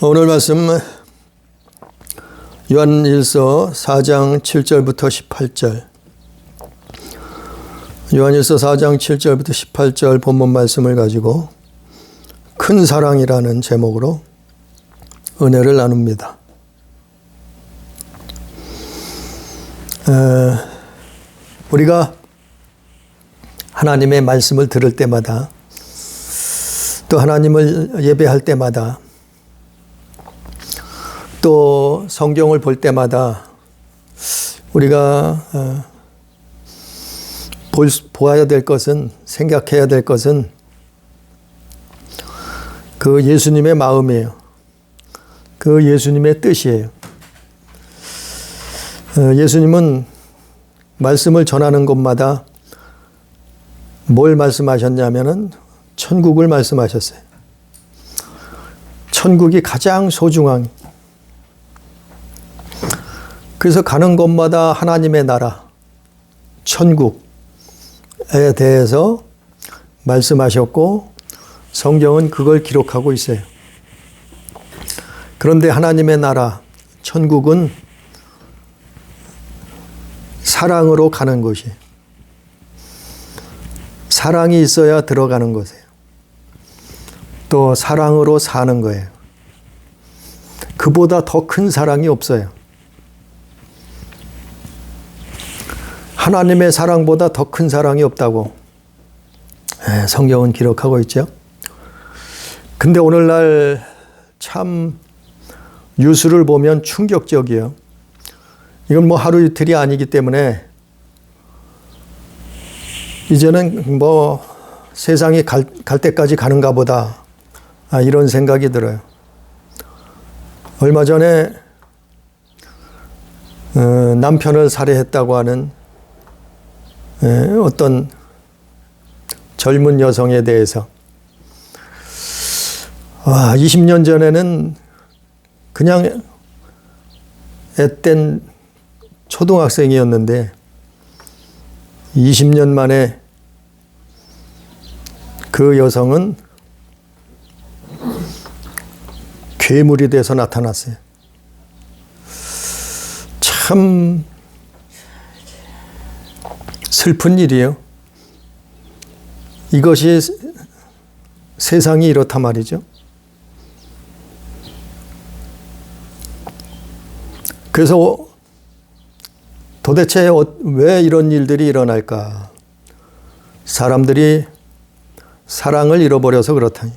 오늘 말씀 요한일서 4장 7절부터 18절. 요한일서 4장 7절부터 18절 본문 말씀을 가지고 큰 사랑이라는 제목으로 은혜를 나눕니다. 우리가 하나님의 말씀을 들을 때마다 또 하나님을 예배할 때마다 또 성경을 볼 때마다 우리가 보아야 될 것은, 생각해야 될 것은 그 예수님의 마음이에요. 그 예수님의 뜻이에요. 예수님은 말씀을 전하는 곳마다 뭘 말씀하셨냐면은 천국을 말씀하셨어요. 천국이 가장 소중한. 그래서 가는 곳마다 하나님의 나라, 천국에 대해서 말씀하셨고 성경은 그걸 기록하고 있어요. 그런데 하나님의 나라, 천국은 사랑으로 가는 곳이에요. 사랑이 있어야 들어가는 곳이에요. 또 사랑으로 사는 거예요. 그보다 더 큰 사랑이 없어요. 하나님의 사랑보다 더 큰 사랑이 없다고 성경은 기록하고 있죠. 근데 오늘날 참 뉴스를 보면 충격적이에요. 이건 뭐 하루 이틀이 아니기 때문에 이제는 뭐 세상이 갈 때까지 가는가 보다 이런 생각이 들어요. 얼마 전에 남편을 살해했다고 하는 어떤 젊은 여성에 대해서 20년 전에는 그냥 앳된 초등학생이었는데 20년 만에 그 여성은 괴물이 돼서 나타났어요. 참 슬픈 일이에요. 이것이 세상이 이렇다 말이죠. 그래서 도대체 왜 이런 일들이 일어날까? 사람들이 사랑을 잃어버려서 그렇다니.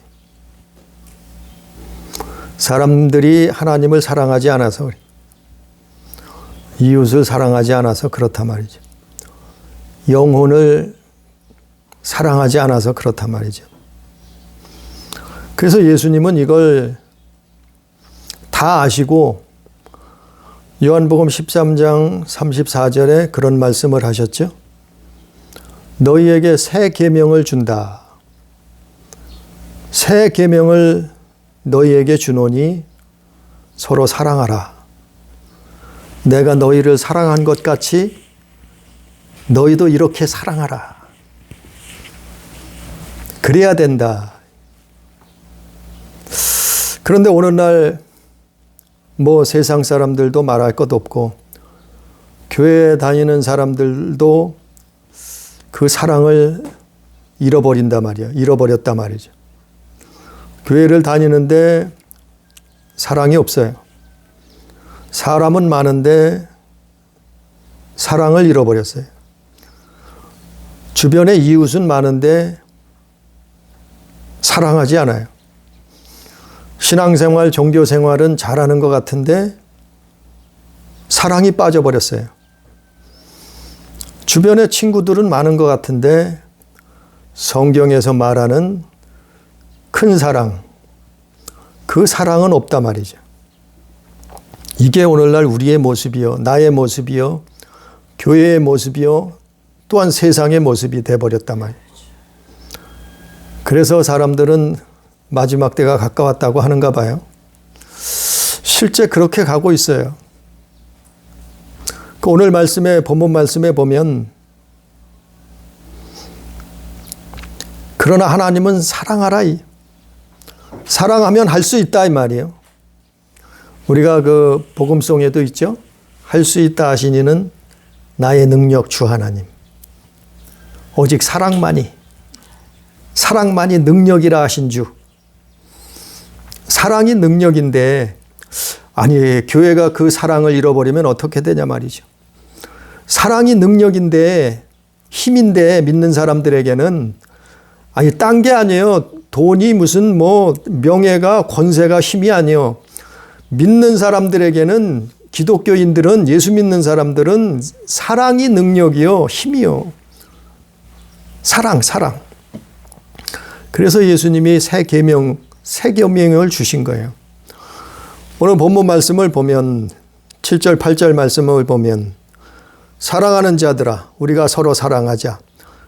사람들이 하나님을 사랑하지 않아서 그래. 이웃을 사랑하지 않아서 그렇단 말이죠. 영혼을 사랑하지 않아서 그렇단 말이죠. 그래서 예수님은 이걸 다 아시고 요한복음 13장 34절에 그런 말씀을 하셨죠. 너희에게 새 계명을 준다. 새 계명을 너희에게 주노니 서로 사랑하라. 내가 너희를 사랑한 것 같이 너희도 이렇게 사랑하라. 그래야 된다. 그런데 오늘날 뭐 세상 사람들도 말할 것 없고 교회에 다니는 사람들도 그 사랑을 잃어버렸단 말이죠. 교회를 다니는데 사랑이 없어요. 사람은 많은데 사랑을 잃어버렸어요. 주변에 이웃은 많은데 사랑하지 않아요. 신앙생활, 종교생활은 잘하는 것 같은데 사랑이 빠져버렸어요. 주변에 친구들은 많은 것 같은데 성경에서 말하는 큰 사랑, 그 사랑은 없단 말이죠. 이게 오늘날 우리의 모습이요, 나의 모습이요, 교회의 모습이요, 또한 세상의 모습이 돼버렸단 말이에요. 그래서 사람들은 마지막 때가 가까웠다고 하는가 봐요. 실제 그렇게 가고 있어요. 오늘 본문 말씀에 보면 그러나 하나님은 사랑하라. 사랑하면 할 수 있다 이 말이에요. 우리가 그 복음송에도 있죠. 할 수 있다 하시니는 나의 능력 주 하나님. 오직 사랑만이 능력이라 하신 주. 사랑이 능력인데 아니 교회가 그 사랑을 잃어버리면 어떻게 되냐 말이죠. 사랑이 능력인데 힘인데 믿는 사람들에게는 아니 딴 게 아니에요. 돈이 무슨 뭐 명예가 권세가 힘이 아니에요. 믿는 사람들에게는 기독교인들은 예수 믿는 사람들은 사랑이 능력이요 힘이요. 사랑. 그래서 예수님이 새 계명을 주신 거예요. 오늘 본문 말씀을 보면 7절 8절 말씀을 보면 사랑하는 자들아 우리가 서로 사랑하자.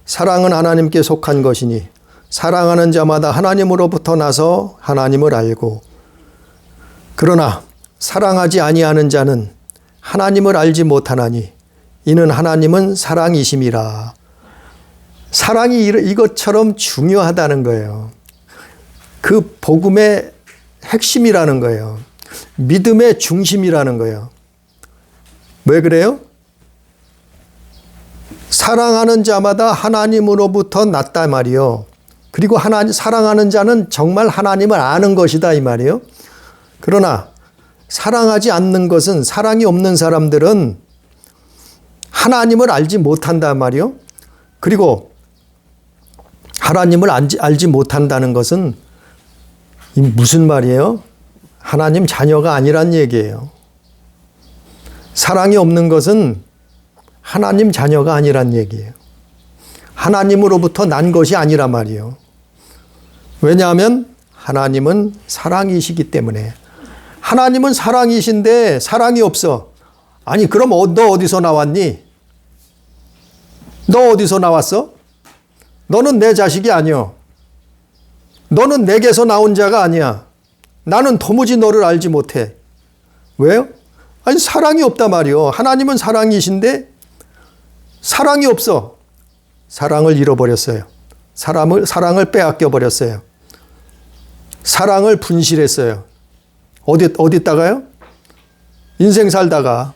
사랑은 하나님께 속한 것이니 사랑하는 자마다 하나님으로부터 나서 하나님을 알고 그러나 사랑하지 아니하는 자는 하나님을 알지 못하나니 이는 하나님은 사랑이심이라. 사랑이 이것처럼 중요하다는 거예요. 그 복음의 핵심이라는 거예요. 믿음의 중심이라는 거예요. 왜 그래요? 사랑하는 자마다 하나님으로부터 났다 말이요. 그리고 사랑하는 자는 정말 하나님을 아는 것이다 이 말이에요. 그러나 사랑하지 않는 것은 사랑이 없는 사람들은 하나님을 알지 못한다 말이요. 그리고 하나님을 알지 못한다는 것은 무슨 말이에요? 하나님 자녀가 아니란 얘기예요. 사랑이 없는 것은 하나님 자녀가 아니란 얘기예요. 하나님으로부터 난 것이 아니란 말이에요. 왜냐하면 하나님은 사랑이시기 때문에. 하나님은 사랑이신데 사랑이 없어. 아니 그럼 너 어디서 나왔니? 너 어디서 나왔어? 너는 내 자식이 아니여. 너는 내게서 나온 자가 아니야. 나는 도무지 너를 알지 못해. 왜요? 아니 사랑이 없단 말이요. 하나님은 사랑이신데 사랑이 없어. 사랑을 잃어버렸어요. 사랑을 빼앗겨 버렸어요. 사랑을 분실했어요. 어디다가요? 인생 살다가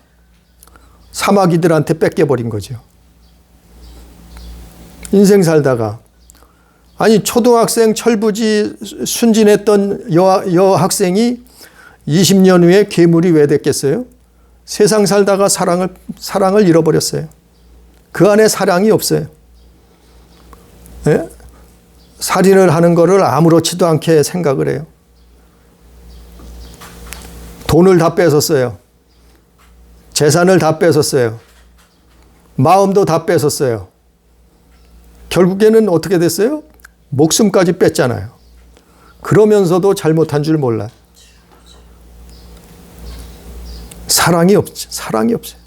사마귀들한테 뺏겨버린 거죠. 인생 살다가 아니 초등학생 철부지 순진했던 여학생이 20년 후에 괴물이 왜 됐겠어요? 세상 살다가 사랑을 잃어버렸어요. 그 안에 사랑이 없어요. 예? 살인을 하는 거를 아무렇지도 않게 생각을 해요. 돈을 다 뺏었어요. 재산을 다 뺏었어요. 마음도 다 뺏었어요. 결국에는 어떻게 됐어요? 목숨까지 뺐잖아요. 그러면서도 잘못한 줄 몰라요. 사랑이 없어요.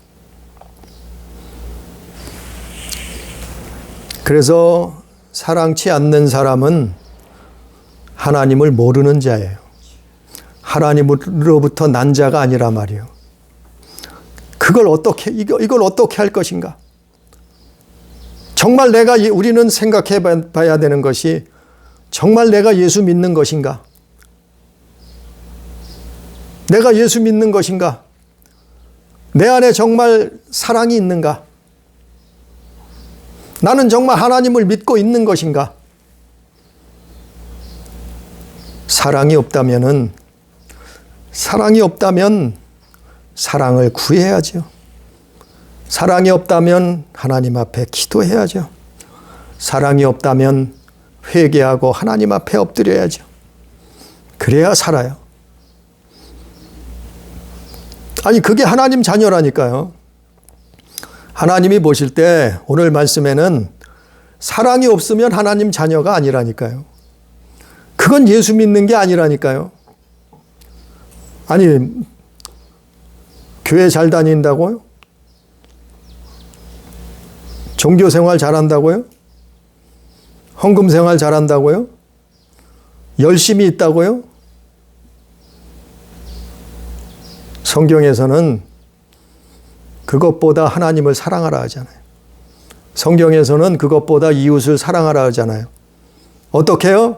그래서 사랑치 않는 사람은 하나님을 모르는 자예요. 하나님으로부터 난 자가 아니라 말이에요. 이걸 어떻게 할 것인가? 정말 우리는 생각해 봐야 되는 것이 정말 내가 예수 믿는 것인가? 내가 예수 믿는 것인가? 내 안에 정말 사랑이 있는가? 나는 정말 하나님을 믿고 있는 것인가? 사랑이 없다면 사랑을 구해야죠. 사랑이 없다면 하나님 앞에 기도해야죠. 사랑이 없다면 회개하고 하나님 앞에 엎드려야죠. 그래야 살아요. 아니 그게 하나님 자녀라니까요. 하나님이 보실 때 오늘 말씀에는 사랑이 없으면 하나님 자녀가 아니라니까요. 그건 예수 믿는 게 아니라니까요. 아니 교회 잘 다닌다고요? 종교 생활 잘한다고요? 헌금 생활 잘한다고요? 열심히 있다고요? 성경에서는 그것보다 하나님을 사랑하라 하잖아요. 성경에서는 그것보다 이웃을 사랑하라 하잖아요. 어떻게 해요?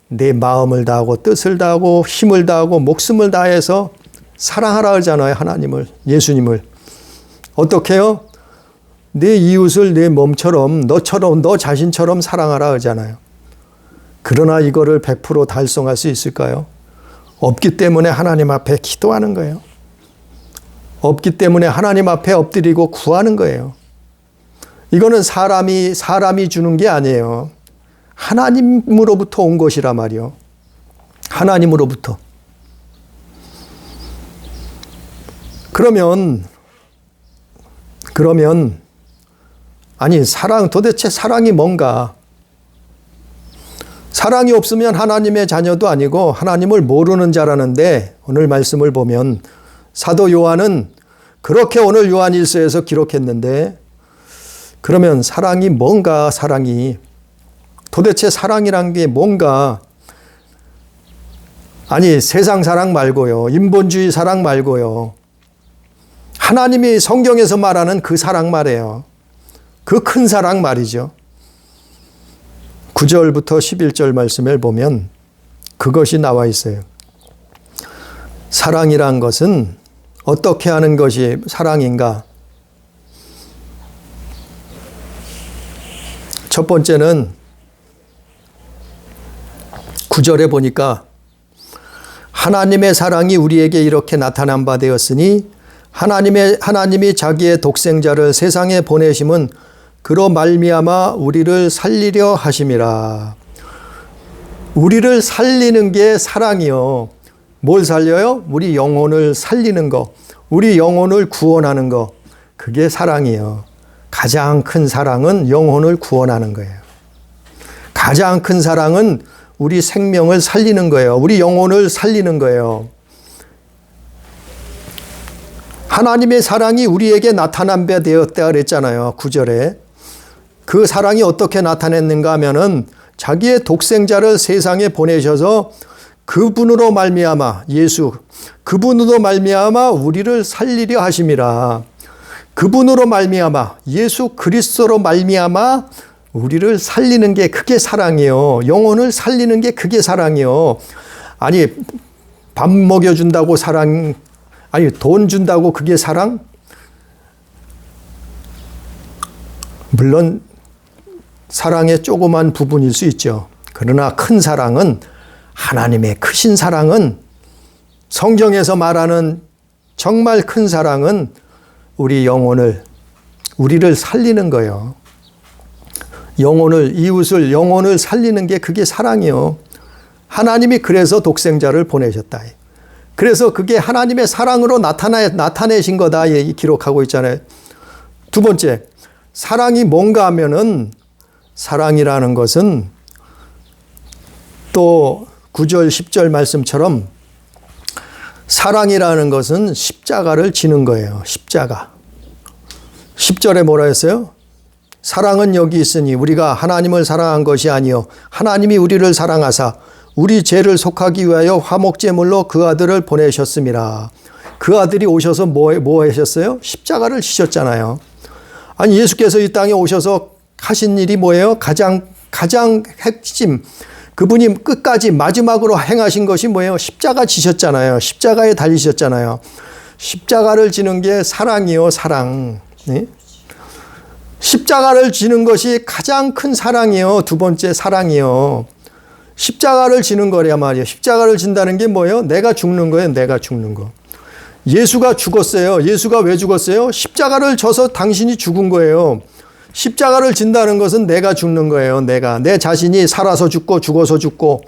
내 마음을 다하고 뜻을 다하고 힘을 다하고 목숨을 다해서 사랑하라 하잖아요. 하나님을, 예수님을. 어떻게 해요? 내 이웃을 내 몸처럼, 너처럼, 너 자신처럼 사랑하라 하잖아요. 그러나 이거를 100% 달성할 수 있을까요? 없기 때문에 하나님 앞에 기도하는 거예요. 없기 때문에 하나님 앞에 엎드리고 구하는 거예요. 이거는 사람이 주는 게 아니에요. 하나님으로부터 온 것이라 말이요. 하나님으로부터. 그러면 아니 도대체 사랑이 뭔가? 사랑이 없으면 하나님의 자녀도 아니고 하나님을 모르는 자라는데, 오늘 말씀을 보면 사도 요한은 그렇게 오늘 요한일서에서 기록했는데, 그러면 사랑이 뭔가? 사랑이 도대체 사랑이란 게 뭔가? 아니 세상 사랑 말고요, 인본주의 사랑 말고요, 하나님이 성경에서 말하는 그 사랑 말이에요. 그 큰 사랑 말이죠. 9절부터 11절 말씀을 보면 그것이 나와 있어요. 사랑이란 것은 어떻게 하는 것이 사랑인가? 첫 번째는 9절에 보니까 하나님의 사랑이 우리에게 이렇게 나타난 바 되었으니 하나님이 자기의 독생자를 세상에 보내심은 그로 말미암아 우리를 살리려 하심이라. 우리를 살리는 게 사랑이요. 뭘 살려요? 우리 영혼을 살리는 거, 우리 영혼을 구원하는 거, 그게 사랑이요. 가장 큰 사랑은 영혼을 구원하는 거예요. 가장 큰 사랑은 우리 생명을 살리는 거예요. 우리 영혼을 살리는 거예요. 하나님의 사랑이 우리에게 나타난 바 되었다 그랬잖아요. 9절에. 그 사랑이 어떻게 나타냈는가 하면은 자기의 독생자를 세상에 보내셔서 그분으로 말미암아, 예수, 그분으로 말미암아 우리를 살리려 하심이라. 그분으로 말미암아, 예수 그리스도로 말미암아 우리를 살리는 게 그게 사랑이요. 영혼을 살리는 게 그게 사랑이요. 아니 밥 먹여준다고 사랑, 아니 돈 준다고 그게 사랑? 물론 사랑의 조그만 부분일 수 있죠. 그러나 큰 사랑은, 하나님의 크신 사랑은, 성경에서 말하는 정말 큰 사랑은 우리 영혼을, 우리를 살리는 거예요. 영혼을, 이웃을, 영혼을 살리는 게 그게 사랑이요. 하나님이 그래서 독생자를 보내셨다. 그래서 그게 하나님의 사랑으로 나타내신 거다 기록하고 있잖아요. 두 번째, 사랑이 뭔가 하면은, 사랑이라는 것은 또 9절 10절 말씀처럼 사랑이라는 것은 십자가를 지는 거예요. 십자가. 10절에 뭐라 했어요? 사랑은 여기 있으니 우리가 하나님을 사랑한 것이 아니요 하나님이 우리를 사랑하사 우리 죄를 속하기 위하여 화목제물로 그 아들을 보내셨습니다. 그 아들이 오셔서 뭐 하셨어요? 십자가를 지셨잖아요. 아니 예수께서 이 땅에 오셔서 하신 일이 뭐예요? 가장 핵심, 그분이 끝까지 마지막으로 행하신 것이 뭐예요? 십자가 지셨잖아요. 십자가에 달리셨잖아요. 십자가를 지는 게 사랑이요, 사랑. 네? 십자가를 지는 것이 가장 큰 사랑이요. 두 번째 사랑이요. 십자가를 지는 거란 말이에요. 십자가를 진다는 게 뭐예요? 내가 죽는 거예요. 내가 죽는 거. 예수가 죽었어요. 예수가 왜 죽었어요? 십자가를 져서 당신이 죽은 거예요. 십자가를 진다는 것은 내가 죽는 거예요. 내 자신이 살아서 죽고 죽어서 죽고,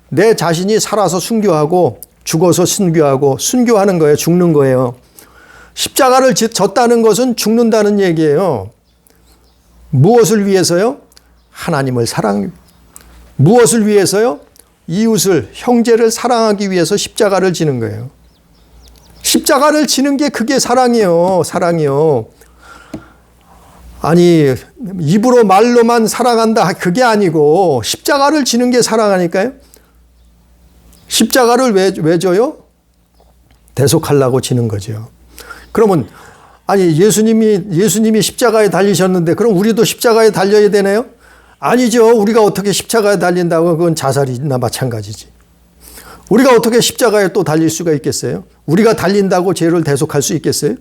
내 자신이 살아서 순교하고 죽어서 순교하고, 순교하는 거예요. 죽는 거예요. 십자가를 졌다는 것은 죽는다는 얘기예요. 무엇을 위해서요? 하나님을 무엇을 위해서요? 이웃을, 형제를 사랑하기 위해서 십자가를 지는 거예요. 십자가를 지는 게 그게 사랑이요. 사랑이요. 아니 입으로 말로만 사랑한다 그게 아니고 십자가를 지는 게 사랑하니까요. 십자가를 왜 져요? 대속하려고 지는 거죠. 그러면 아니 예수님이 십자가에 달리셨는데 그럼 우리도 십자가에 달려야 되나요? 아니죠. 우리가 어떻게 십자가에 달린다고, 그건 자살이나 마찬가지지. 우리가 어떻게 십자가에 또 달릴 수가 있겠어요? 우리가 달린다고 죄를 대속할 수 있겠어요?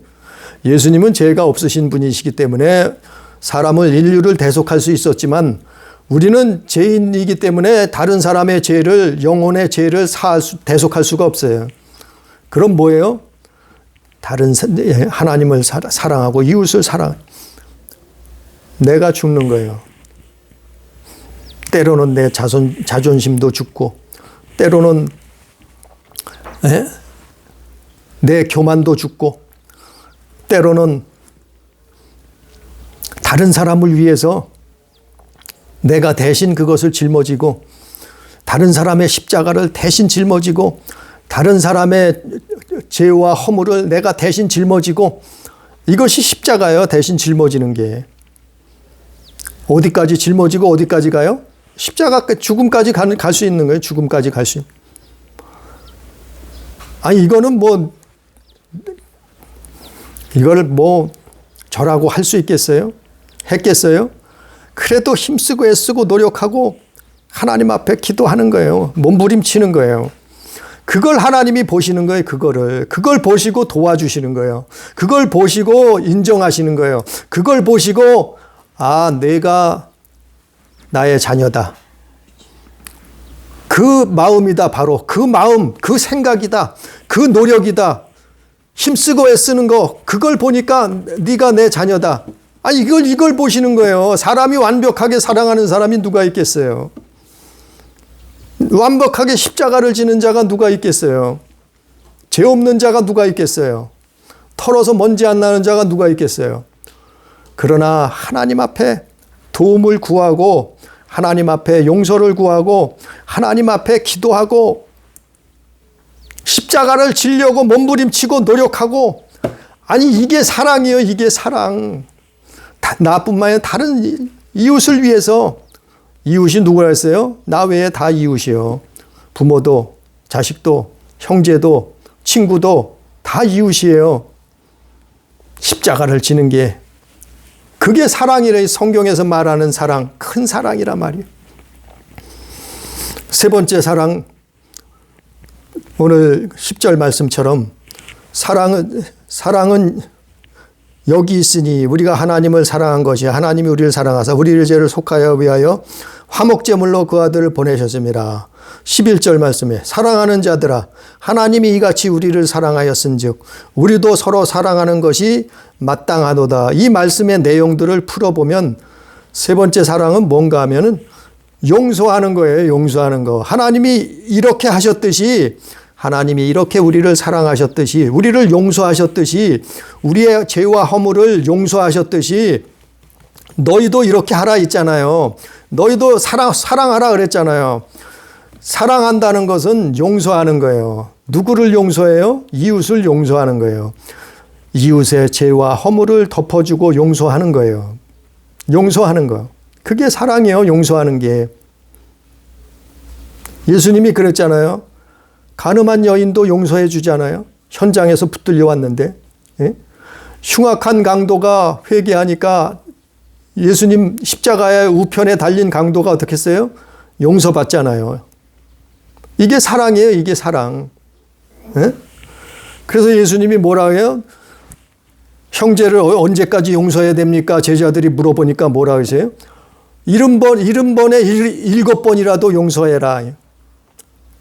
예수님은 죄가 없으신 분이시기 때문에 사람을, 인류를 대속할 수 있었지만 우리는 죄인이기 때문에 다른 사람의 죄를, 영혼의 죄를 대속할 수가 없어요. 그럼 뭐예요? 하나님을 사랑하고 이웃을 내가 죽는 거예요. 때로는 내 자존심도 죽고, 때로는 내 교만도 죽고, 때로는 다른 사람을 위해서 내가 대신 그것을 짊어지고, 다른 사람의 십자가를 대신 짊어지고, 다른 사람의 죄와 허물을 내가 대신 짊어지고, 이것이 십자가예요. 대신 짊어지는 게. 어디까지 짊어지고 어디까지 가요? 십자가 죽음까지 갈 수 있는 거예요. 죽음까지 갈 수. 아니 이거는 이걸 저라고 할 수 있겠어요? 했겠어요? 그래도 힘쓰고 애쓰고 노력하고 하나님 앞에 기도하는 거예요. 몸부림치는 거예요. 그걸 하나님이 보시는 거예요. 그걸 보시고 도와주시는 거예요. 그걸 보시고 인정하시는 거예요. 그걸 보시고 내가 나의 자녀다. 그 마음이다. 바로 그 마음, 그 생각이다. 그 노력이다. 힘쓰고 애쓰는 거, 그걸 보니까 네가 내 자녀다. 이걸 보시는 거예요. 사람이 완벽하게 사랑하는 사람이 누가 있겠어요? 완벽하게 십자가를 지는 자가 누가 있겠어요? 죄 없는 자가 누가 있겠어요? 털어서 먼지 안 나는 자가 누가 있겠어요? 그러나 하나님 앞에 도움을 구하고, 하나님 앞에 용서를 구하고, 하나님 앞에 기도하고, 십자가를 지려고 몸부림치고 노력하고, 이게 사랑이에요. 이게 사랑. 나뿐만 아니라 다른 이웃을 위해서. 이웃이 누구라 했어요? 나 외에 다 이웃이요. 부모도, 자식도, 형제도, 친구도 다 이웃이에요. 십자가를 지는 게, 그게 사랑이래. 성경에서 말하는 사랑, 큰 사랑이란 말이에요. 세 번째 사랑, 오늘 10절 말씀처럼 사랑은 여기 있으니 우리가 하나님을 사랑한 것이, 하나님이 우리를 사랑하사 우리를 죄를 속하여 위하여 화목제물로 그 아들을 보내셨습니다. 11절 말씀에 사랑하는 자들아, 하나님이 이같이 우리를 사랑하였은즉 우리도 서로 사랑하는 것이 마땅하도다. 이 말씀의 내용들을 풀어보면 세 번째 사랑은 뭔가 하면은 용서하는 거예요. 용서하는 거. 하나님이 이렇게 하셨듯이, 하나님이 이렇게 우리를 사랑하셨듯이, 우리를 용서하셨듯이, 우리의 죄와 허물을 용서하셨듯이 너희도 이렇게 하라 있잖아요. 너희도 사랑하라 그랬잖아요. 사랑한다는 것은 용서하는 거예요. 누구를 용서해요? 이웃을 용서하는 거예요. 이웃의 죄와 허물을 덮어주고 용서하는 거예요. 용서하는 거. 그게 사랑이에요. 용서하는 게. 예수님이 그랬잖아요. 가늠한 여인도 용서해 주잖아요. 현장에서 붙들려 왔는데. 흉악한 강도가 회개하니까 예수님 십자가의 우편에 달린 강도가 어떻게 했어요? 용서받잖아요. 이게 사랑이에요. 이게 사랑. 그래서 예수님이 뭐라 해요? 형제를 언제까지 용서해야 됩니까? 제자들이 물어보니까 뭐라 하세요? 70번에 7번이라도 용서해라.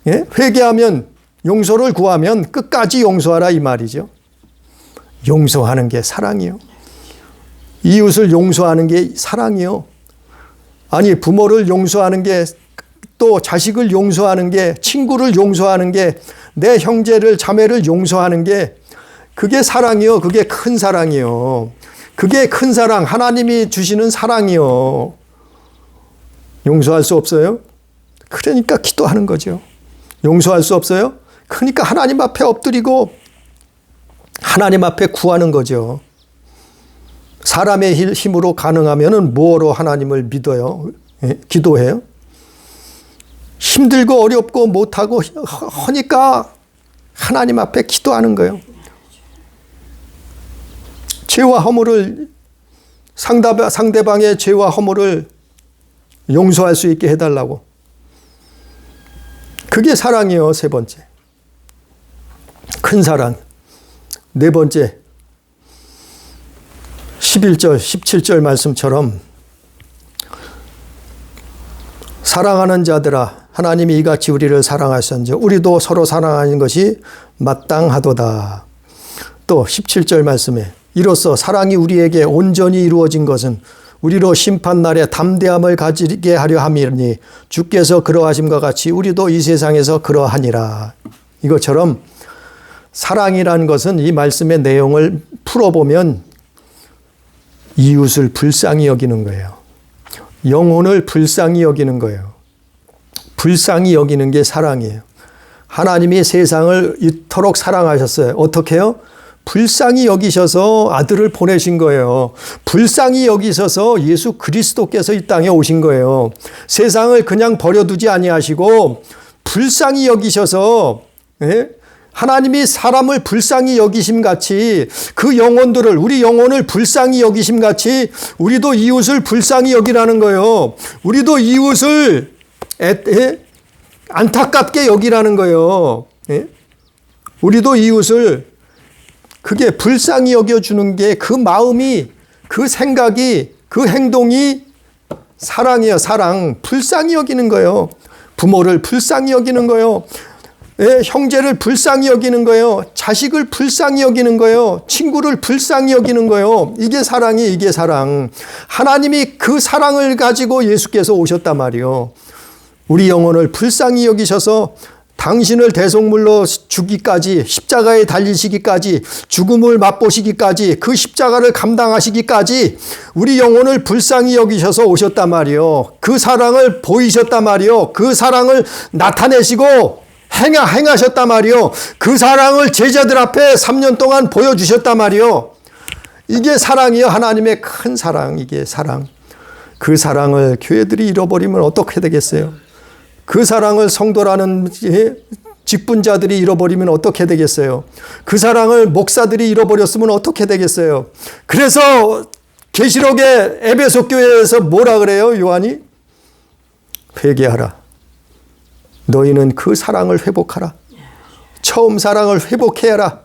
회개하면, 용서를 구하면 끝까지 용서하라 이 말이죠. 용서하는 게 사랑이요. 이웃을 용서하는 게 사랑이요. 부모를 용서하는 게, 또 자식을 용서하는 게, 친구를 용서하는 게, 내 형제를 자매를 용서하는 게, 그게 사랑이요. 그게 큰 사랑이요. 그게 큰 사랑, 하나님이 주시는 사랑이요. 용서할 수 없어요? 그러니까 기도하는 거죠. 용서할 수 없어요? 그러니까 하나님 앞에 엎드리고 하나님 앞에 구하는 거죠. 사람의 힘으로 가능하면은 뭐로 하나님을 믿어요? 기도해요? 힘들고 어렵고 못하고 하니까 하나님 앞에 기도하는 거예요. 죄와 허물을, 상대방의 죄와 허물을 용서할 수 있게 해달라고. 그게 사랑이요. 세 번째. 큰 사랑. 네 번째. 11절, 17절 말씀처럼 사랑하는 자들아 하나님이 이같이 우리를 사랑하셨는지 우리도 서로 사랑하는 것이 마땅하도다. 또 17절 말씀에 이로써 사랑이 우리에게 온전히 이루어진 것은 우리로 심판날에 담대함을 가지게 하려 함이니 주께서 그러하심과 같이 우리도 이 세상에서 그러하니라. 이것처럼 사랑이라는 것은 이 말씀의 내용을 풀어보면 이웃을 불쌍히 여기는 거예요. 영혼을 불쌍히 여기는 거예요. 불쌍히 여기는 게 사랑이에요. 하나님이 세상을 이토록 사랑하셨어요. 어떻게 해요? 불쌍히 여기셔서 아들을 보내신 거예요. 불쌍히 여기셔서 예수 그리스도께서 이 땅에 오신 거예요. 세상을 그냥 버려두지 아니하시고 불쌍히 여기셔서, 예? 하나님이 사람을 불쌍히 여기심 같이 그 영혼들을, 우리 영혼을 불쌍히 여기심 같이 우리도 이웃을 불쌍히 여기라는 거예요. 우리도 이웃을 안타깝게 여기라는 거예요. 우리도 이웃을 그게 불쌍히 여겨주는 게 그 마음이, 그 생각이, 그 행동이 사랑이에요. 사랑. 불쌍히 여기는 거예요. 부모를 불쌍히 여기는 거예요. 형제를 불쌍히 여기는 거예요. 자식을 불쌍히 여기는 거예요. 친구를 불쌍히 여기는 거예요. 이게 사랑이, 이게 사랑. 하나님이 그 사랑을 가지고 예수께서 오셨단 말이에요. 우리 영혼을 불쌍히 여기셔서 당신을 대속물로 주기까지, 십자가에 달리시기까지, 죽음을 맛보시기까지, 그 십자가를 감당하시기까지 우리 영혼을 불쌍히 여기셔서 오셨단 말이에요. 그 사랑을 보이셨단 말이에요. 그 사랑을 나타내시고 행하셨단 말이에요. 그 사랑을 제자들 앞에 3년 동안 보여주셨단 말이에요. 이게 사랑이요. 하나님의 큰 사랑. 이게 사랑. 그 사랑을 교회들이 잃어버리면 어떻게 되겠어요? 그 사랑을 성도라는 직분자들이 잃어버리면 어떻게 되겠어요? 그 사랑을 목사들이 잃어버렸으면 어떻게 되겠어요? 그래서 계시록의 에베소 교회에서 뭐라 그래요? 요한이? 회개하라. 너희는 그 사랑을 회복하라. 처음 사랑을 회복해야라.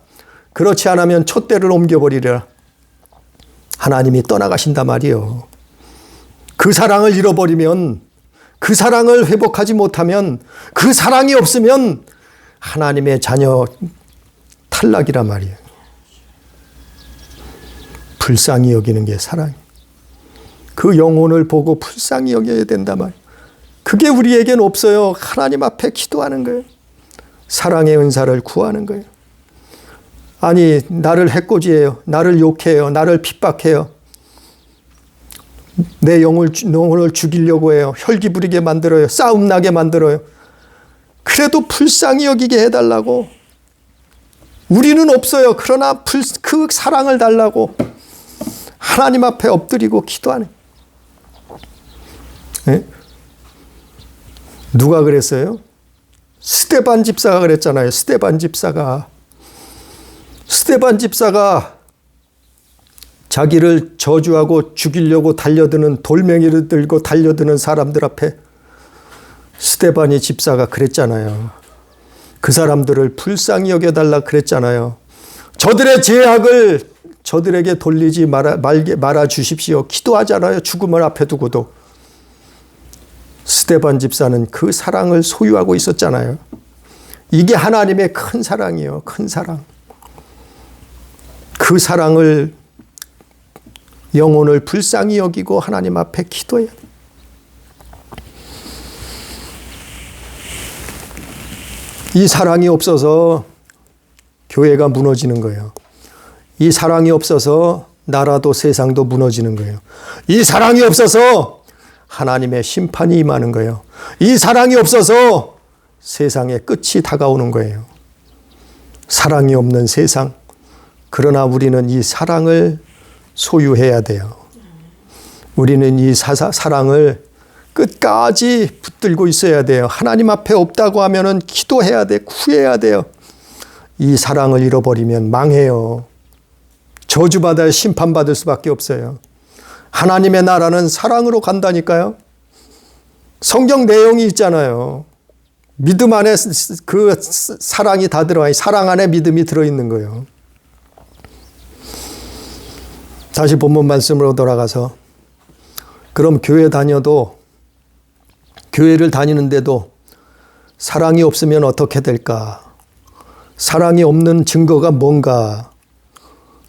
그렇지 않으면 촛대를 옮겨버리라. 하나님이 떠나가신단 말이에요. 그 사랑을 잃어버리면, 그 사랑을 회복하지 못하면, 그 사랑이 없으면 하나님의 자녀 탈락이란 말이에요. 불쌍히 여기는 게 사랑. 그 영혼을 보고 불쌍히 여겨야 된단 말이에요. 그게 우리에겐 없어요. 하나님 앞에 기도하는 거예요. 사랑의 은사를 구하는 거예요. 아니, 나를 해코지해요. 나를 욕해요. 나를 핍박해요. 내 영혼을 죽이려고 해요. 혈기 부리게 만들어요. 싸움 나게 만들어요. 그래도 불쌍히 여기게 해달라고. 우리는 없어요. 그러나 그 사랑을 달라고 하나님 앞에 엎드리고 기도하는. 네? 누가 그랬어요? 스데반 집사가 그랬잖아요. 스데반 집사가 자기를 저주하고 죽이려고 달려드는, 돌멩이를 들고 달려드는 사람들 앞에 스데반이 집사가 그랬잖아요. 그 사람들을 불쌍히 여겨달라 그랬잖아요. 저들의 죄악을 저들에게 돌리지 말아 주십시오. 기도하잖아요. 죽음을 앞에 두고도. 스데반 집사는 그 사랑을 소유하고 있었잖아요. 이게 하나님의 큰 사랑이에요. 큰 사랑. 그 사랑을, 영혼을 불쌍히 여기고 하나님 앞에 기도해야 돼요. 이 사랑이 없어서 교회가 무너지는 거예요. 이 사랑이 없어서 나라도 세상도 무너지는 거예요. 이 사랑이 없어서 하나님의 심판이 임하는 거예요. 이 사랑이 없어서 세상의 끝이 다가오는 거예요. 사랑이 없는 세상. 그러나 우리는 이 사랑을 소유해야 돼요. 우리는 이 사랑을 끝까지 붙들고 있어야 돼요. 하나님 앞에 없다고 하면은 기도해야 돼. 구해야 돼요. 이 사랑을 잃어버리면 망해요. 저주받아야 심판받을 수밖에 없어요. 하나님의 나라는 사랑으로 간다니까요. 성경 내용이 있잖아요. 믿음 안에 그 사랑이 다 들어가, 사랑 안에 믿음이 들어있는 거예요. 다시 본문 말씀으로 돌아가서, 그럼 교회 다녀도, 교회를 다니는데도 사랑이 없으면 어떻게 될까? 사랑이 없는 증거가 뭔가?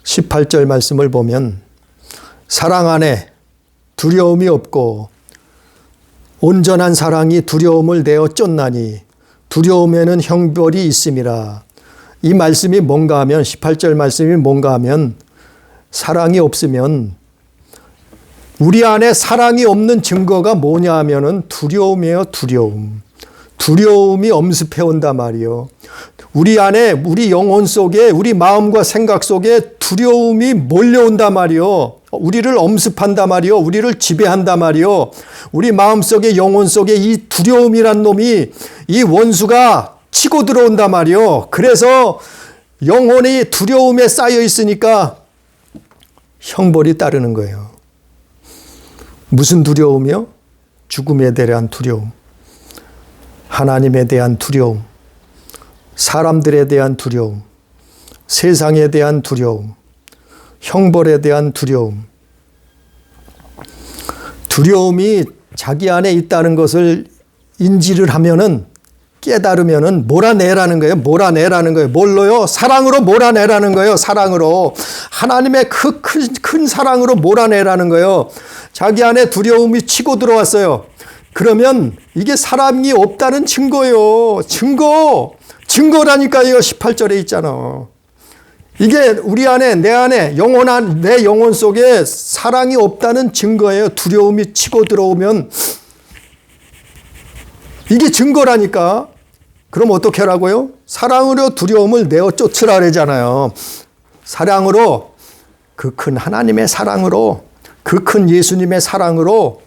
18절 말씀을 보면, 사랑 안에 두려움이 없고 온전한 사랑이 두려움을 내어 쫓나니 두려움에는 형벌이 있음이라. 이 말씀이 뭔가 하면, 18절 말씀이 뭔가 하면, 사랑이 없으면, 우리 안에 사랑이 없는 증거가 뭐냐 하면은 두려움이에요, 두려움. 두려움이 엄습해 온단 말이요. 우리 안에, 우리 영혼 속에, 우리 마음과 생각 속에 두려움이 몰려온단 말이요. 우리를 엄습한단 말이요. 우리를 지배한단 말이요. 우리 마음 속에, 영혼 속에 이 두려움이란 놈이, 이 원수가 치고 들어온단 말이요. 그래서 영혼이 두려움에 쌓여 있으니까 형벌이 따르는 거예요. 무슨 두려움이요? 죽음에 대한 두려움, 하나님에 대한 두려움, 사람들에 대한 두려움, 세상에 대한 두려움, 형벌에 대한 두려움. 두려움이 자기 안에 있다는 것을 인지를 하면은, 깨달으면은 몰아내라는 거예요. 몰아내라는 거예요. 뭘로요? 사랑으로 몰아내라는 거예요. 사랑으로. 하나님의 그 큰 사랑으로 몰아내라는 거예요. 자기 안에 두려움이 치고 들어왔어요. 그러면 이게 사랑이 없다는 증거예요. 증거라니까요. 18절에 있잖아. 이게 우리 안에, 내 안에, 내 영혼 속에 사랑이 없다는 증거예요. 두려움이 치고 들어오면 이게 증거라니까. 그럼 어떻게 하라고요? 사랑으로 두려움을 내어 쫓으라 그러잖아요. 사랑으로, 그 큰 하나님의 사랑으로, 그 큰 예수님의 사랑으로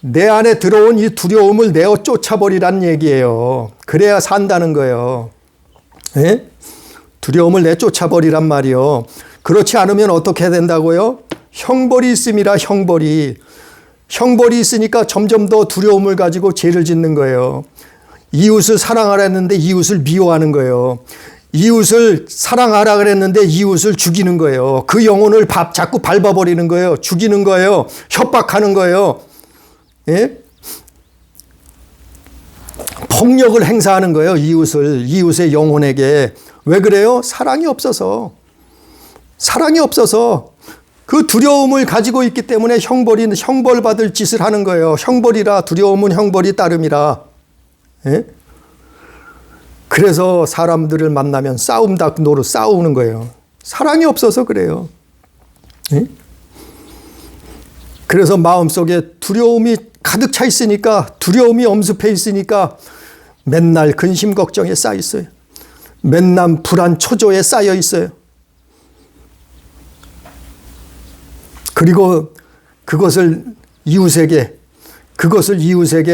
내 안에 들어온 이 두려움을 내어 쫓아버리란 얘기예요. 그래야 산다는 거예요. 예? 두려움을 내쫓아버리란 말이요. 그렇지 않으면 어떻게 된다고요? 형벌이 있음이라. 형벌이 있으니까 점점 더 두려움을 가지고 죄를 짓는 거예요. 이웃을 사랑하라 했는데 이웃을 미워하는 거예요. 이웃을 사랑하라 그랬는데 이웃을 죽이는 거예요. 그 영혼을 자꾸 밟아버리는 거예요. 죽이는 거예요. 협박하는 거예요. 예? 폭력을 행사하는 거예요. 이웃의 영혼에게. 왜 그래요? 사랑이 없어서. 그 두려움을 가지고 있기 때문에 형벌 받을 짓을 하는 거예요. 형벌이라. 두려움은 형벌이 따름이라. 예? 그래서 사람들을 만나면 싸우는 거예요. 사랑이 없어서 그래요. 예? 그래서 마음속에 두려움이 가득 차 있으니까, 두려움이 엄습해 있으니까 맨날 근심 걱정에 쌓여 있어요. 맨날 불안 초조에 쌓여 있어요. 그리고 그것을 이웃에게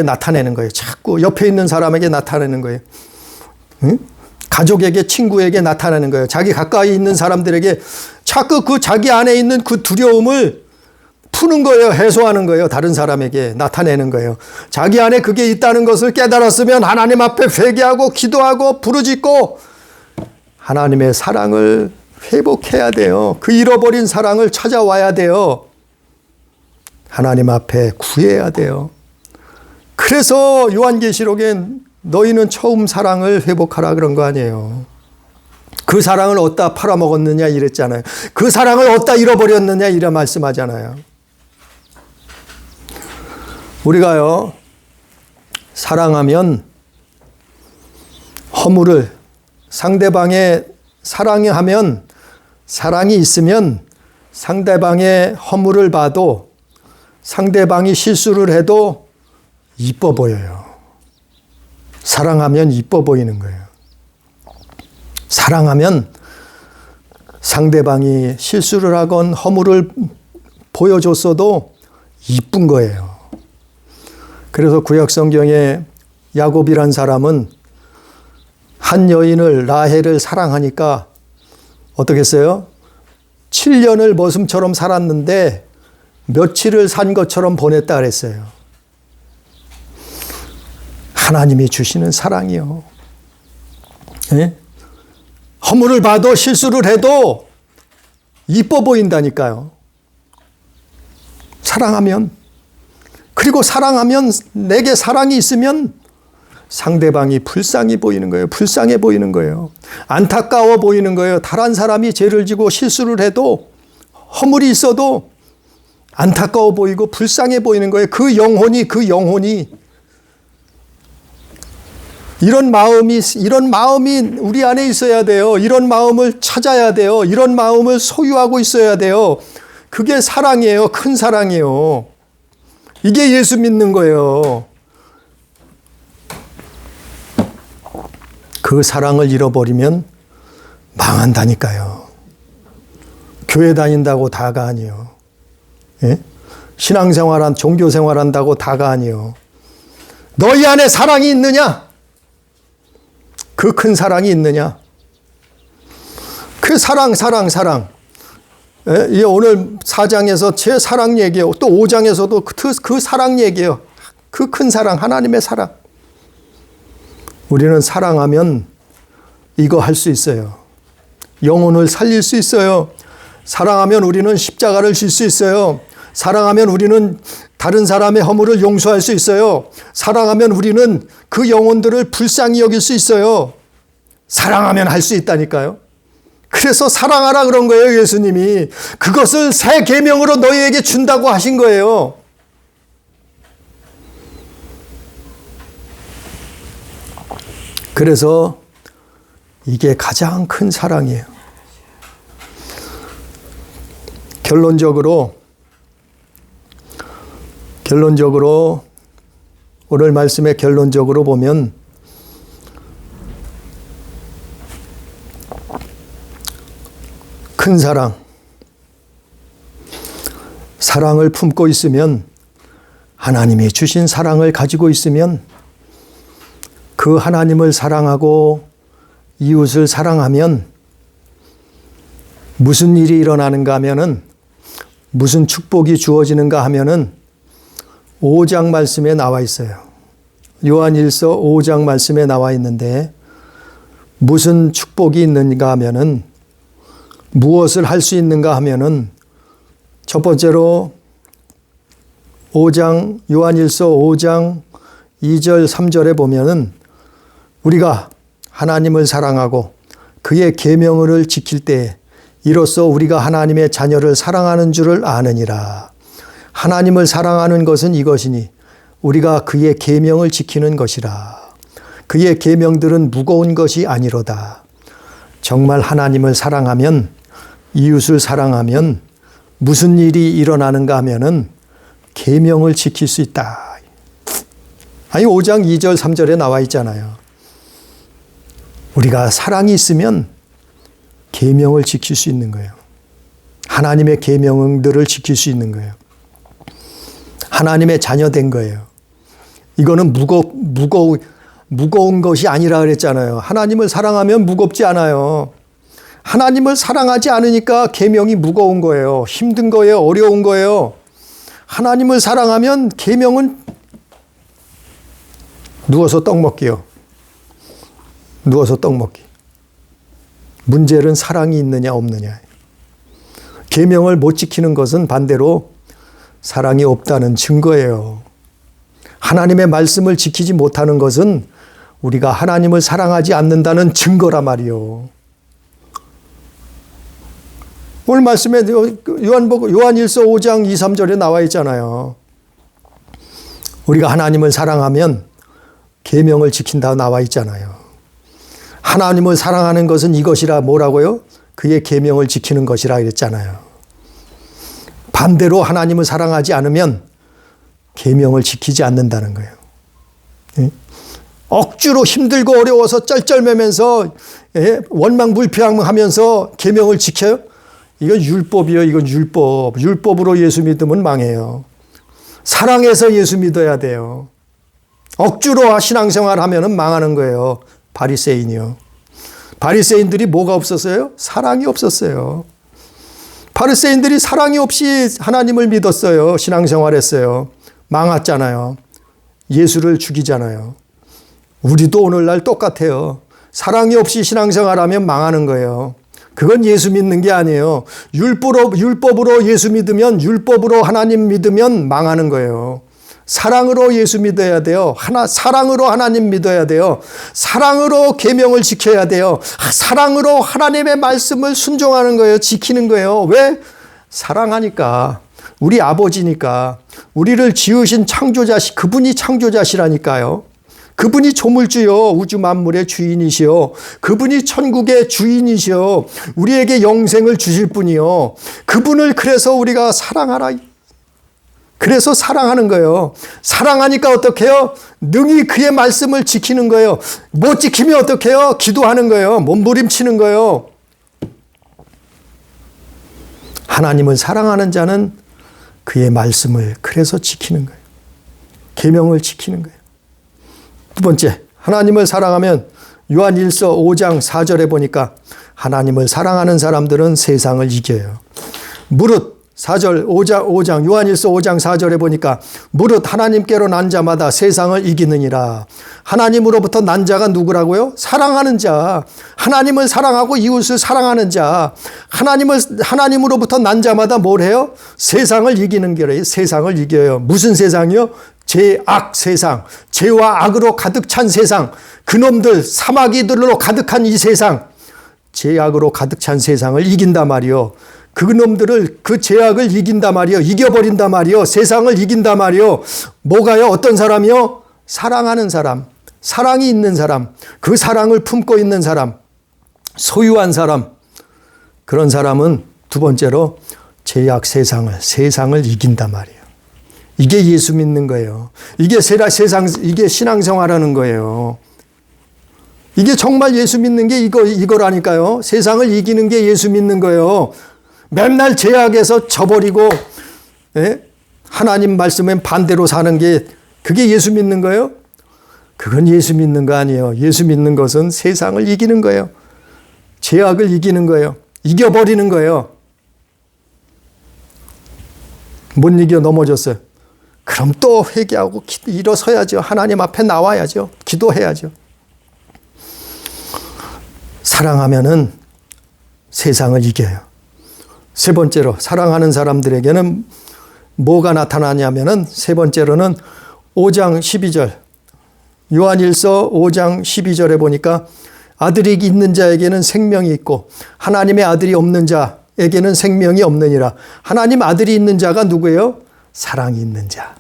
나타내는 거예요. 자꾸 옆에 있는 사람에게 나타내는 거예요. 응? 가족에게, 친구에게 나타내는 거예요. 자기 가까이 있는 사람들에게 자꾸 그 자기 안에 있는 그 두려움을 푸는 거예요. 해소하는 거예요. 다른 사람에게 나타내는 거예요. 자기 안에 그게 있다는 것을 깨달았으면 하나님 앞에 회개하고 기도하고 부르짖고 하나님의 사랑을 회복해야 돼요. 그 잃어버린 사랑을 찾아와야 돼요. 하나님 앞에 구해야 돼요. 그래서 요한계시록엔 너희는 처음 사랑을 회복하라 그런 거 아니에요. 그 사랑을 어디다 팔아먹었느냐 이랬잖아요. 그 사랑을 어디다 잃어버렸느냐 이래 말씀하잖아요. 우리가요, 사랑하면 허물을, 상대방의 사랑이 있으면 상대방의 허물을 봐도, 상대방이 실수를 해도 이뻐 보여요. 사랑하면 이뻐 보이는 거예요. 사랑하면 상대방이 실수를 하건 허물을 보여줬어도 이쁜 거예요. 그래서 구약 성경에 야곱이란 사람은 한 여인을, 라헬을 사랑하니까 어떻게 했어요? 7년을 머슴처럼 살았는데 며칠을 산 것처럼 보냈다 그랬어요. 하나님이 주시는 사랑이요. 예? 허물을 봐도 실수를 해도 이뻐 보인다니까요. 사랑하면. 그리고 사랑하면, 내게 사랑이 있으면 상대방이 불쌍해 보이는 거예요. 불쌍해 보이는 거예요. 안타까워 보이는 거예요. 다른 사람이 죄를 지고 실수를 해도, 허물이 있어도 안타까워 보이고 불쌍해 보이는 거예요. 그 영혼이 이런 마음이 우리 안에 있어야 돼요. 이런 마음을 찾아야 돼요. 이런 마음을 소유하고 있어야 돼요. 그게 사랑이에요. 큰 사랑이에요. 이게 예수 믿는 거예요. 그 사랑을 잃어버리면 망한다니까요. 교회 다닌다고 다가 아니에요. 예? 신앙생활한, 종교생활한다고 다가 아니에요. 너희 안에 사랑이 있느냐? 그 큰 사랑이 있느냐? 그 사랑. 예? 오늘 4장에서 제 사랑 얘기예요. 또 5장에서도 그 사랑 얘기예요. 그 큰 사랑, 하나님의 사랑. 우리는 사랑하면 이거 할 수 있어요. 영혼을 살릴 수 있어요. 사랑하면 우리는 십자가를 질 수 있어요. 사랑하면 우리는 다른 사람의 허물을 용서할 수 있어요. 사랑하면 우리는 그 영혼들을 불쌍히 여길 수 있어요. 사랑하면 할 수 있다니까요. 그래서 사랑하라 그런 거예요, 예수님이. 그것을 새 계명으로 너희에게 준다고 하신 거예요. 그래서 이게 가장 큰 사랑이에요. 결론적으로 오늘 말씀의 결론적으로 보면 큰 사랑을 품고 있으면, 하나님이 주신 사랑을 가지고 있으면 그 하나님을 사랑하고 이웃을 사랑하면 무슨 일이 일어나는가 하면은, 무슨 축복이 주어지는가 하면은 5장 말씀에 나와 있어요. 요한일서 5장 말씀에 나와 있는데, 무슨 축복이 있는가 하면은, 무엇을 할 수 있는가 하면은, 첫 번째로 요한일서 5장 2절 3절에 보면은, 우리가 하나님을 사랑하고 그의 계명을 지킬 때 이로써 우리가 하나님의 자녀를 사랑하는 줄을 아느니라. 하나님을 사랑하는 것은 이것이니 우리가 그의 계명을 지키는 것이라. 그의 계명들은 무거운 것이 아니로다. 정말 하나님을 사랑하면, 이웃을 사랑하면 무슨 일이 일어나는가 하면은 계명을 지킬 수 있다. 아니 5장 2절 3절에 나와 있잖아요. 우리가 사랑이 있으면 계명을 지킬 수 있는 거예요. 하나님의 계명들을 지킬 수 있는 거예요. 하나님의 자녀 된 거예요. 이거는 무거운 것이 아니라 그랬잖아요. 하나님을 사랑하면 무겁지 않아요. 하나님을 사랑하지 않으니까 계명이 무거운 거예요. 힘든 거예요. 어려운 거예요. 하나님을 사랑하면 계명은 누워서 떡 먹기요. 누워서 떡 먹기. 문제는 사랑이 있느냐 없느냐. 계명을 못 지키는 것은 반대로 사랑이 없다는 증거예요. 하나님의 말씀을 지키지 못하는 것은 우리가 하나님을 사랑하지 않는다는 증거라 말이요. 오늘 말씀에 요한일서 5장 2, 3절에 나와 있잖아요. 우리가 하나님을 사랑하면 계명을 지킨다 나와 있잖아요. 하나님을 사랑하는 것은 이것이라 뭐라고요? 그의 계명을 지키는 것이라 그랬잖아요. 반대로 하나님을 사랑하지 않으면 계명을 지키지 않는다는 거예요. 억지로 힘들고 어려워서 쩔쩔매면서 원망불평하면서 계명을 지켜요? 이건 율법이에요. 이건 율법. 율법으로 예수 믿으면 망해요. 사랑해서 예수 믿어야 돼요. 억지로 신앙생활 하면은 망하는 거예요. 바리새인이요. 바리새인들이 뭐가 없었어요? 사랑이 없었어요. 바리새인들이 사랑이 없이 하나님을 믿었어요. 신앙생활했어요. 망했잖아요. 예수를 죽이잖아요. 우리도 오늘날 똑같아요. 사랑이 없이 신앙생활하면 망하는 거예요. 그건 예수 믿는 게 아니에요. 율법으로 예수 믿으면, 율법으로 하나님 믿으면 망하는 거예요. 사랑으로 예수 믿어야 돼요. 사랑으로 하나님 믿어야 돼요. 사랑으로 계명을 지켜야 돼요. 사랑으로 하나님의 말씀을 순종하는 거예요. 지키는 거예요. 왜? 사랑하니까. 우리 아버지니까. 우리를 지으신 창조자시, 그분이 창조자시라니까요. 그분이 조물주요, 우주 만물의 주인이시요. 그분이 천국의 주인이시요. 우리에게 영생을 주실 분이요. 그분을 그래서 우리가 사랑하라. 그래서 사랑하는 거예요. 사랑하니까 어떻게 해요? 능히 그의 말씀을 지키는 거예요. 못 지키면 어떻게 해요? 기도하는 거예요. 몸부림치는 거예요. 하나님을 사랑하는 자는 그의 말씀을 그래서 지키는 거예요. 계명을 지키는 거예요. 두 번째, 하나님을 사랑하면 요한 1서 5장 4절에 보니까 하나님을 사랑하는 사람들은 세상을 이겨요. 무릇 4절 5장 요한 1서 5장 4절에 보니까 무릇 하나님께로 난 자마다 세상을 이기느니라. 하나님으로부터 난 자가 누구라고요? 사랑하는 자. 하나님을 사랑하고 이웃을 사랑하는 자. 하나님으로부터 난 자마다 뭘 해요? 세상을 이기는 거예요. 세상을 이겨요. 무슨 세상이요? 죄악 세상, 죄와 악으로 가득 찬 세상, 그놈들 사마귀들로 가득한 이 세상, 죄악으로 가득 찬 세상을 이긴단 말이요. 그놈들을, 그 죄악을 이긴단 말이요. 이겨버린단 말이요. 세상을 이긴단 말이요. 뭐가요? 어떤 사람이요? 사랑하는 사람, 사랑이 있는 사람, 그 사랑을 품고 있는 사람, 소유한 사람. 그런 사람은 두 번째로 죄악 세상을 이긴단 말이에요. 이게 예수 믿는 거예요. 이게 이게 신앙생활하는 거예요. 이게 정말 예수 믿는 게 이거라니까요. 세상을 이기는 게 예수 믿는 거예요. 맨날 죄악에서 져버리고, 하나님 말씀에 반대로 사는 게 그게 예수 믿는 거예요? 그건 예수 믿는 거 아니에요. 예수 믿는 것은 세상을 이기는 거예요. 죄악을 이기는 거예요. 이겨버리는 거예요. 못 이겨 넘어졌어요. 그럼 또 회개하고 일어서야죠. 하나님 앞에 나와야죠. 기도해야죠. 사랑하면은 세상을 이겨요. 세 번째로 사랑하는 사람들에게는 뭐가 나타나냐면은 세 번째로는 5장 12절 요한일서 5장 12절에 보니까 아들이 있는 자에게는 생명이 있고 하나님의 아들이 없는 자에게는 생명이 없느니라. 하나님 아들이 있는 자가 누구예요? 사랑이 있는 자,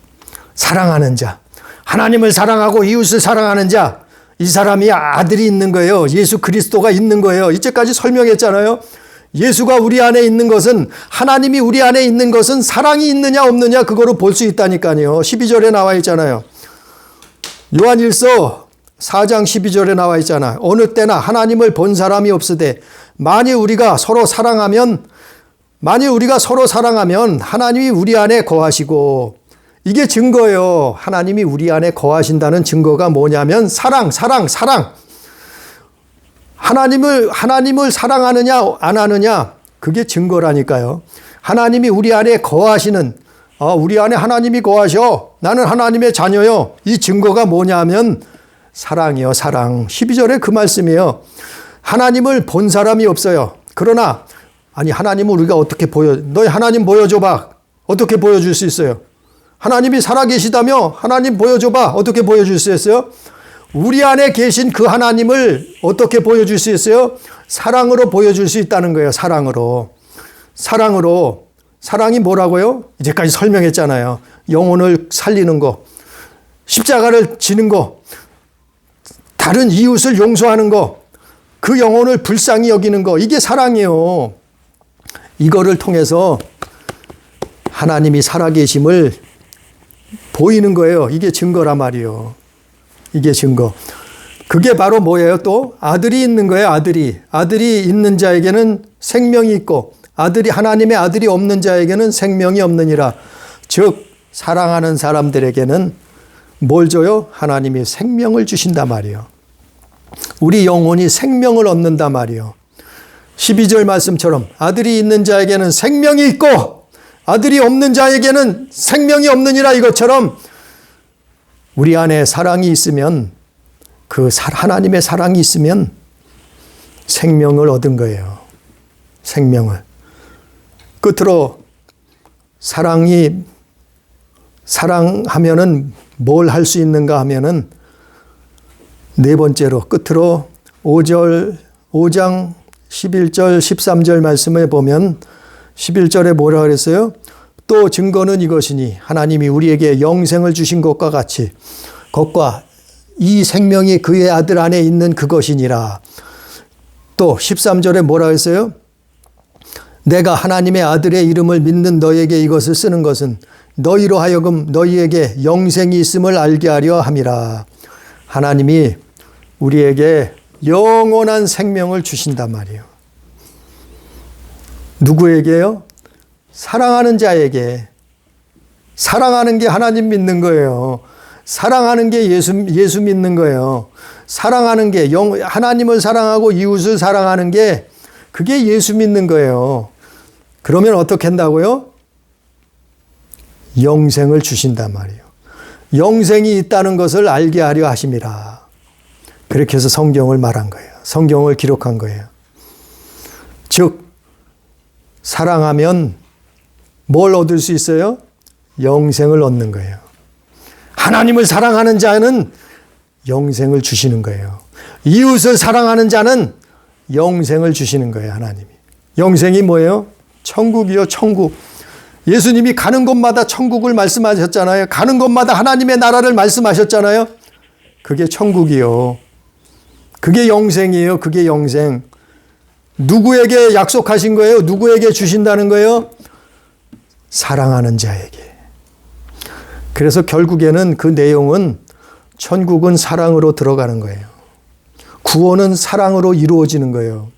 사랑하는 자, 하나님을 사랑하고 이웃을 사랑하는 자, 이 사람이 아들이 있는 거예요. 예수 그리스도가 있는 거예요. 이제까지 설명했잖아요. 예수가 우리 안에 있는 것은, 하나님이 우리 안에 있는 것은 사랑이 있느냐 없느냐 그거로 볼 수 있다니까요. 12절에 나와 있잖아요. 요한일서 4장 12절에 나와 있잖아. 어느 때나 하나님을 본 사람이 없으되 만일 우리가 서로 사랑하면 하나님이 우리 안에 거하시고, 이게 증거예요. 하나님이 우리 안에 거하신다는 증거가 뭐냐면 사랑. 하나님을 사랑하느냐 안 하느냐 그게 증거라니까요. 하나님이 우리 안에 거하시는, 우리 안에 하나님이 거하셔. 나는 하나님의 자녀요. 이 증거가 뭐냐면 사랑이요, 사랑. 12절에 그 말씀이에요. 하나님을 본 사람이 없어요. 그러나 하나님을 우리가 어떻게 너희 하나님 보여줘봐. 어떻게 보여줄 수 있어요? 하나님이 살아계시다며 하나님 보여줘봐. 어떻게 보여줄 수 있어요? 우리 안에 계신 그 하나님을 어떻게 보여줄 수 있어요? 사랑으로 보여줄 수 있다는 거예요. 사랑으로. 사랑이 뭐라고요? 이제까지 설명했잖아요. 영혼을 살리는 거, 십자가를 지는 거, 다른 이웃을 용서하는 거, 그 영혼을 불쌍히 여기는 거, 이게 사랑이에요. 이거를 통해서 하나님이 살아계심을 보이는 거예요. 이게 증거란 말이에요. 이게 증거. 그게 바로 뭐예요? 또 아들이 있는 거예요. 아들이 있는 자에게는 생명이 있고 하나님의 아들이 없는 자에게는 생명이 없느니라. 즉 사랑하는 사람들에게는 뭘 줘요? 하나님이 생명을 주신단 말이에요. 우리 영혼이 생명을 얻는단 말이에요. 12절 말씀처럼 아들이 있는 자에게는 생명이 있고 아들이 없는 자에게는 생명이 없느니라. 이것처럼 우리 안에 사랑이 있으면 그 하나님의 사랑이 있으면 생명을 얻은 거예요. 생명을. 끝으로 사랑하면은 뭘 할 수 있는가 하면은 네 번째로 끝으로 5장 11절 13절 말씀에 보면 11절에 뭐라 그랬어요? 또 증거는 이것이니 하나님이 우리에게 영생을 주신 것과 같이 것과 이 생명이 그의 아들 안에 있는 그것이니라. 또 13절에 뭐라 했어요? 내가 하나님의 아들의 이름을 믿는 너에게 이것을 쓰는 것은 너희로 하여금 너희에게 영생이 있음을 알게 하려 함이라. 하나님이 우리에게 영원한 생명을 주신단 말이에요. 누구에게요? 사랑하는 자에게. 사랑하는 게 하나님 믿는 거예요. 사랑하는 게 예수 믿는 거예요. 사랑하는 게 하나님을 사랑하고 이웃을 사랑하는 게 그게 예수 믿는 거예요. 그러면 어떻게 한다고요? 영생을 주신단 말이에요. 영생이 있다는 것을 알게 하려 하심이라. 그렇게 해서 성경을 말한 거예요. 성경을 기록한 거예요. 즉 사랑하면 뭘 얻을 수 있어요? 영생을 얻는 거예요. 하나님을 사랑하는 자는 영생을 주시는 거예요. 이웃을 사랑하는 자는 영생을 주시는 거예요. 하나님이. 영생이 뭐예요? 천국이요. 천국. 예수님이 가는 곳마다 천국을 말씀하셨잖아요. 가는 곳마다 하나님의 나라를 말씀하셨잖아요. 그게 천국이요. 그게 영생이에요. 그게 영생. 누구에게 약속하신 거예요? 누구에게 주신다는 거예요? 사랑하는 자에게. 그래서 결국에는 그 내용은 천국은 사랑으로 들어가는 거예요. 구원은 사랑으로 이루어지는 거예요.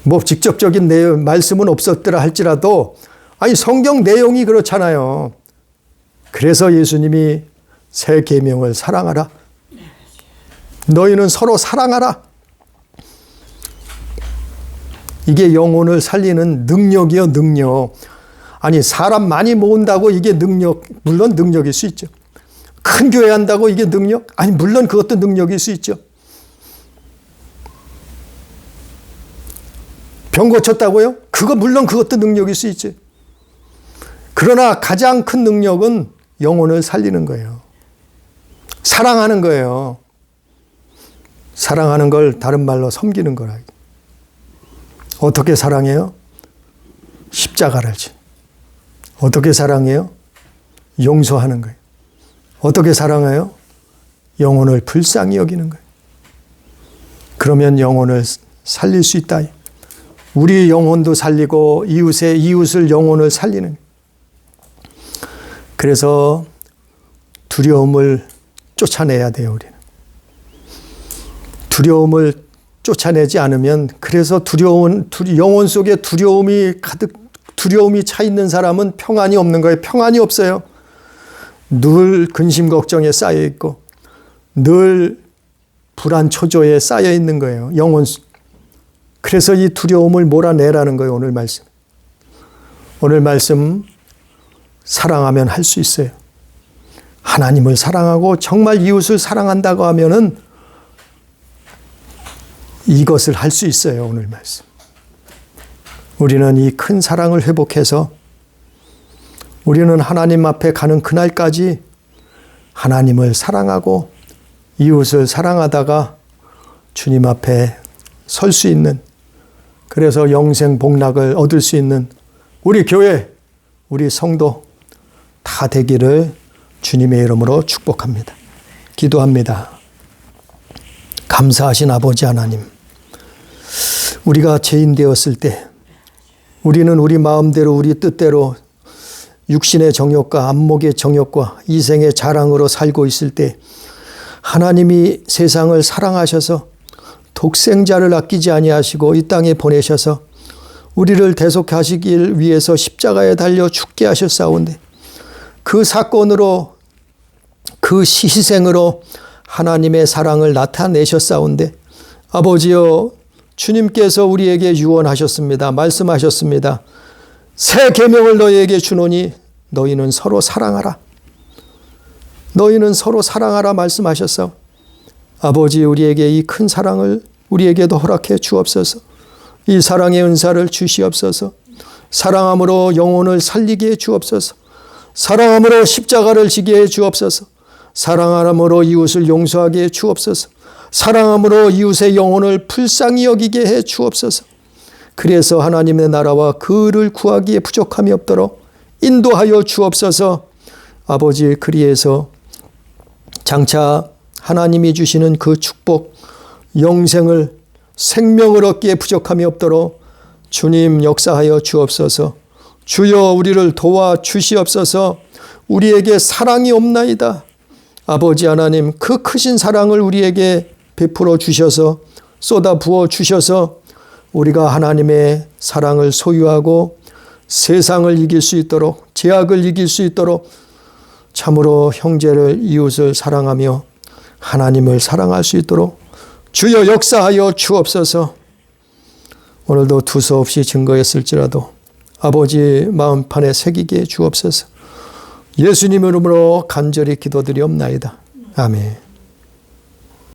뭐 직접적인 내용, 말씀은 없었더라 할지라도 아니 성경 내용이 그렇잖아요. 그래서 예수님이 새 계명을 사랑하라. 너희는 서로 사랑하라. 이게 영혼을 살리는 능력이요, 능력. 아니 사람 많이 모은다고 이게 능력, 물론 능력일 수 있죠. 큰 교회 한다고 이게 능력? 아니 물론 그것도 능력일 수 있죠. 병 고쳤다고요? 물론 그것도 능력일 수 있지. 그러나 가장 큰 능력은 영혼을 살리는 거예요. 사랑하는 거예요. 사랑하는 걸 다른 말로 섬기는 거라. 어떻게 사랑해요? 십자가를 지. 어떻게 사랑해요? 용서하는 거예요. 어떻게 사랑해요? 영혼을 불쌍히 여기는 거예요. 그러면 영혼을 살릴 수 있다. 우리 영혼도 살리고 이웃을 영혼을 살리는. 그래서 두려움을 쫓아내야 돼요. 우리는. 두려움을 쫓아내지 않으면 그래서 영혼 속에 두려움이 차 있는 사람은 평안이 없는 거예요. 평안이 없어요. 늘 근심 걱정에 쌓여 있고 늘 불안 초조에 쌓여 있는 거예요. 영혼. 그래서 이 두려움을 몰아내라는 거예요. 오늘 말씀. 오늘 말씀 사랑하면 할 수 있어요. 하나님을 사랑하고 정말 이웃을 사랑한다고 하면은 이것을 할 수 있어요. 오늘 말씀. 우리는 이 큰 사랑을 회복해서 우리는 하나님 앞에 가는 그날까지 하나님을 사랑하고 이웃을 사랑하다가 주님 앞에 설 수 있는, 그래서 영생 복락을 얻을 수 있는 우리 교회, 우리 성도 다 되기를 주님의 이름으로 축복합니다. 기도합니다. 감사하신 아버지 하나님, 우리가 죄인 되었을 때 우리는 우리 마음대로 우리 뜻대로 육신의 정욕과 안목의 정욕과 이생의 자랑으로 살고 있을 때 하나님이 세상을 사랑하셔서 독생자를 아끼지 아니하시고 이 땅에 보내셔서 우리를 대속하시길 위해서 십자가에 달려 죽게 하셨사온데 그 사건으로 그 희생으로 하나님의 사랑을 나타내셨사온데 아버지여 주님께서 우리에게 유언하셨습니다. 말씀하셨습니다. 새 계명을 너희에게 주노니 너희는 서로 사랑하라. 너희는 서로 사랑하라 말씀하셨어. 아버지, 우리에게 이 큰 사랑을 우리에게도 허락해 주옵소서. 이 사랑의 은사를 주시옵소서. 사랑함으로 영혼을 살리게 해 주옵소서. 사랑함으로 십자가를 지게 해 주옵소서. 사랑함으로 이웃을 용서하게 해 주옵소서. 사랑함으로 이웃의 영혼을 불쌍히 여기게 해 주옵소서. 그래서 하나님의 나라와 그를 구하기에 부족함이 없도록 인도하여 주옵소서. 아버지, 그리해서 장차 하나님이 주시는 그 축복, 영생을, 생명을 얻기에 부족함이 없도록 주님 역사하여 주옵소서. 주여, 우리를 도와 주시옵소서. 우리에게 사랑이 없나이다. 아버지 하나님, 그 크신 사랑을 우리에게 베풀어 주셔서, 쏟아 부어 주셔서 우리가 하나님의 사랑을 소유하고 세상을 이길 수 있도록, 죄악을 이길 수 있도록 참으로 형제를, 이웃을 사랑하며 하나님을 사랑할 수 있도록 주여 역사하여 주옵소서. 오늘도 두서없이 증거했을지라도 아버지 마음판에 새기게 주옵소서. 예수님 이름으로 간절히 기도드리옵나이다. 아멘.